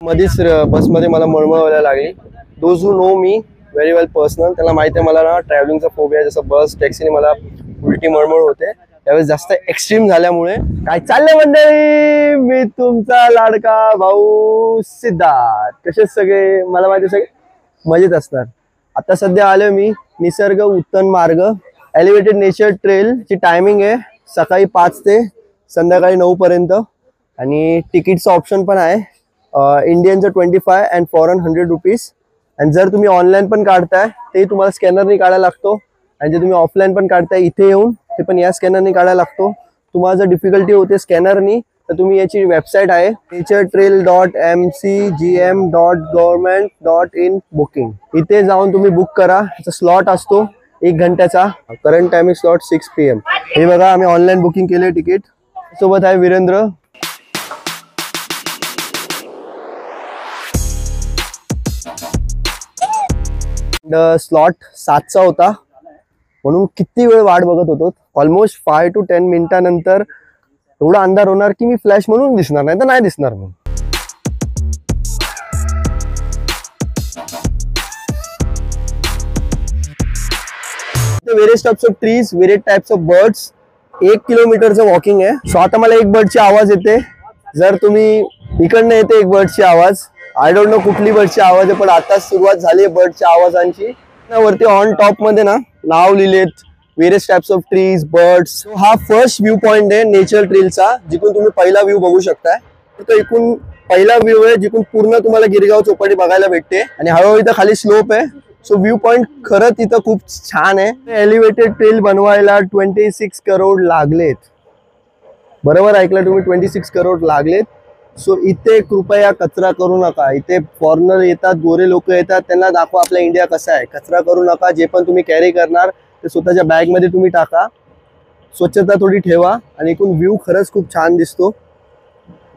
मध्येच बसमध्ये मला मळमळ व्हायला लागली. Those who no me very well personal, त्याला माहिती आहे मला ना ट्रॅव्हलिंगचा फोबिया, जसं बस टॅक्सीने मला उलटी मळमळ होते. त्यावेळेस जास्त एक्स्ट्रीम झाल्यामुळे काय चाललंय मंडळी, मी तुमचा लाडका भाऊ सिद्धार्थ. कसे सगळे, मला माहिती सगळे मजेत असणार. आता सध्या आलोय मी निसर्ग उत्तन मार्ग एलिव्हेटेड नेचर ट्रेल ची टायमिंग आहे सकाळी 5 ते संध्याकाळी 9 पर्यंत आणि तिकीटचं ऑप्शन पण आहे. इंडियनचं 25 अँड फॉरेन 100 रुपीज. आणि जर तुम्ही ऑनलाईन पण काढताय ते तुम्हाला स्कॅनरनी काढायला लागतो, आणि जे तुम्ही ऑफलाईन पण काढताय इथे येऊन ते पण या स्कॅनरनी काढायला लागतो. तुम्हाला जर डिफिकल्टी होते स्कॅनरनी तर तुम्ही याची वेबसाईट आहे naturetrail.mcgm.government.in बुकिंग. इथे जाऊन तुम्ही बुक करा. याचा स्लॉट असतो 1 घंट्याचा. Current timing slot 6 PM. हे बघा आम्ही ऑनलाईन बुकिंग केले तिकीट. सोबत आहे वीरेंद्र. स्लॉट 7चा होता म्हणून किती वेळ वाट बघत होतो. ऑलमोस्ट 5 to 10 मिनिटानंतर एवढा अंधार होणार की मी फ्लॅश म्हणून दिसणार, नाही तर नाही दिसणार. मग various types of trees, various types of birds. 1 किलोमीटरचं वॉकिंग आहे. सो आता मला एक बर्डची आवाज येते. जर तुम्ही इकडनं येते एक बर्डची आवाज, आय डोंट नो कुठली बर्डची आवाज आहे, पण आता सुरुवात झाली आहे बर्डच्या आवाजांची. वरती ऑन टॉप मध्ये ना नाव लिहिलेत, various types of trees, birds. हा फर्स्ट व्ह्यू पॉइंट आहे नेचर ट्रेलचा, जिथून तुम्ही पहिला व्ह्यू बघू शकताय. तो इकडून पहिला व्ह्यू आहे जिथून पूर्ण तुम्हाला गिरगाव चौपाटी बघायला भेटते. आणि हळूहळू इथं खाली स्लोप आहे. सो व्ह्यू पॉइंट खरंच इथं खूप छान आहे. एलिव्हेटेड ट्रेल बनवायला 26 करोड लागलेत. बरोबर ऐकलं तुम्ही, 26 करोड लागलेत. सो इथे कृपया कचरा करू नका. इथे फॉरेनर येतात, गोरे लोक येतात, त्यांना दाखवा आपला इंडिया कसा आहे. कचरा करू नका. जे पण तुम्ही कॅरी करणार ते स्वतःच्या बॅग मध्ये तुम्ही टाका. स्वच्छता थोडी ठेवा. आणि एकूण व्ह्यू खरंच खूप छान दिसतो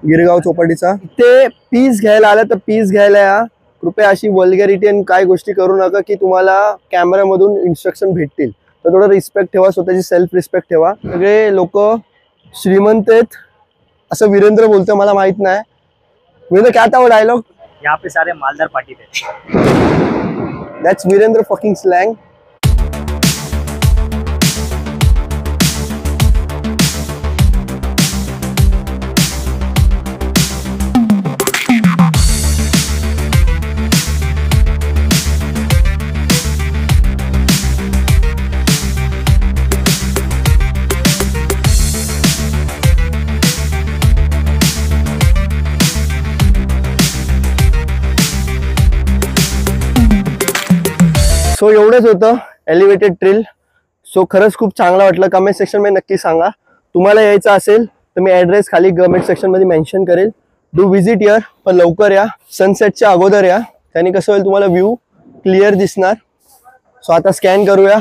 गिरगाव चौपाटीचा. इथे पीस घ्यायला आला तर पीस घ्यायला या. कृपया अशी वल्गॅरिटी आणि काय गोष्टी करू नका की तुम्हाला कॅमेरामधून इन्स्ट्रक्शन भेटतील. तर थोडं रिस्पेक्ट ठेवा, स्वतःची सेल्फ रिस्पेक्ट ठेवा. सगळे लोक श्रीमंत आहेत असं वीरेंद्र बोलतोय, मला माहित नाही. वीरेंद्र क्या था वो डायलॉग? यहाँ पे सारे मालदार पार्टी थे. That's Virendra fucking slang. So एवढंच होतं एलिव्हेटेड ट्रेल. सो खरंच खूप चांगलं वाटलं. कमेंट सेक्शन मध्ये नक्की सांगा. तुम्हाला यायचं असेल तर मी ॲड्रेस खाली कमेंट सेक्शन मध्ये मेन्शन करेल. डू विजिट इयर, पण लवकर या, सनसेटच्या अगोदर या. त्याने कसं होईल तुम्हाला व्ह्यू क्लिअर दिसणार. सो आता स्कॅन करूया,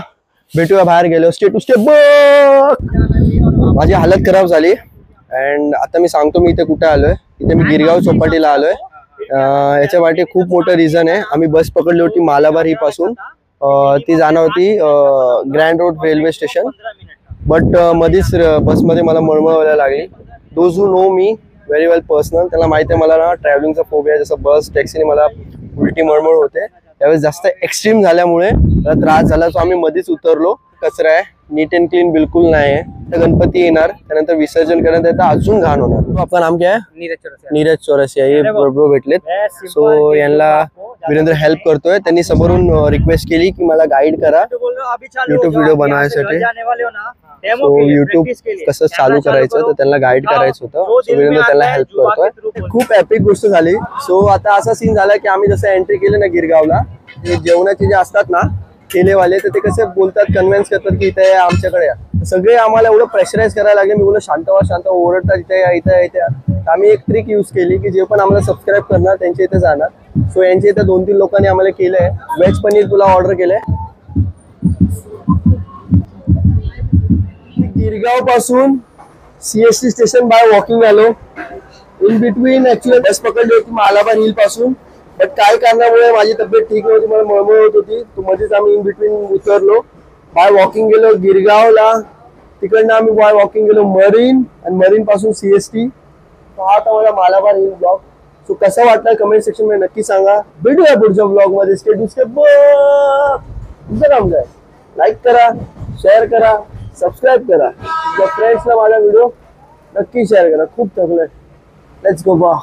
भेटूया बाहेर गेलो. स्टेप टू स्टेप बघ. माझी हालत खराब झाली. अँड आता मी सांगतो मी इथे कुठे आलोय. इथे मी गिरगाव चौपाटीला आलोय. याच्या पाठी खूप मोठं रिझन आहे. आम्ही बस पकडली होती मालाबार ही पासून. ती जाणार होती grand road railway station. But मध्येच बसमध्ये मला मळमळ व्हायला लागली. Those who no me very well personal, त्याला माहिती आहे मला ना ट्रॅव्हलिंगचा फोबिया, जसं बस टॅक्सीने मला उलटी मळमळ होते. त्यावेळेस जास्त एक्स्ट्रीम झाल्यामुळे मला त्रास झाला. सो आम्ही मध्येच उतरलो. कचरा आहे, नीट अँड क्लीन बिलकुल नाही आहे. तर गणपती येणार, त्यानंतर विसर्जन करण्यात येतं, अजून घाण होणार. तो आपलं नाम काय आहे? नीरज चौरसिया. हे बरोबर भेटलेत. सो यांना वीरेंद्र हेल्प करतोय. त्यांनी समोरून रिक्वेस्ट केली की मला गाईड करा युट्यूब व्हिडिओ बनवायसाठी. सो युट्यूब कसं चालू करायचं तर त्यांना गाईड करायचं होतं. सो वीरेंद्र त्यांना हेल्प करतोय. खूप एपिक गोष्ट झाली. सो आता असा सीन झाला की आम्ही जसं एंट्री केलं ना गिरगावला, ते जेवणाचे जे असतात ना ठेलेवाले, तर ते कसे बोलतात, कन्व्हिन्स करतात की इथे या, आमच्याकडे या. सगळे आम्हाला एवढं प्रेशराईज करायला लागले. मी बोललो शांत व्हा, ओरडतात, इथे या, इथे या, इथे या. आम्ही एक ट्रिक यूज केली की जे पण आम्हाला सबस्क्राईब करणार त्यांच्या इथे जाणार. सो यांच्या इथे 2-3 लोकांनी आम्हाला केलंय. व्हेज पनीर पुलाव ऑर्डर केलंय. गिरगाव पासून CST स्टेशन बाय वॉकिंग आलो. इन बिटवीन ऍक्च्युअली बस पकडली होती मालाबार हिल पासून. बट काय कारणामुळे माझी तब्येत ठीक नव्हती, मला मळमळ होत होती. तो मध्येच आम्ही इन बिटवीन उतरलो. बाय वॉकिंग गेलो गिरगावला. तिकडनं आम्ही बाय वॉकिंग गेलो मरीन, आणि मरीन पासून CST. हा आता मला मालाबार हिल ब्लॉक. सो कसा वाटला कमेंट सेक्शन मध्ये नक्की सांगा. भेटूया पुढच्या ब्लॉग मध्ये. तुमचं काम काय, लाईक करा, शेअर करा, सबस्क्राईब करा. तुमच्या फ्रेंड्सला माझा व्हिडिओ नक्की शेअर करा. खूप थकलोय. Let's go बॉक.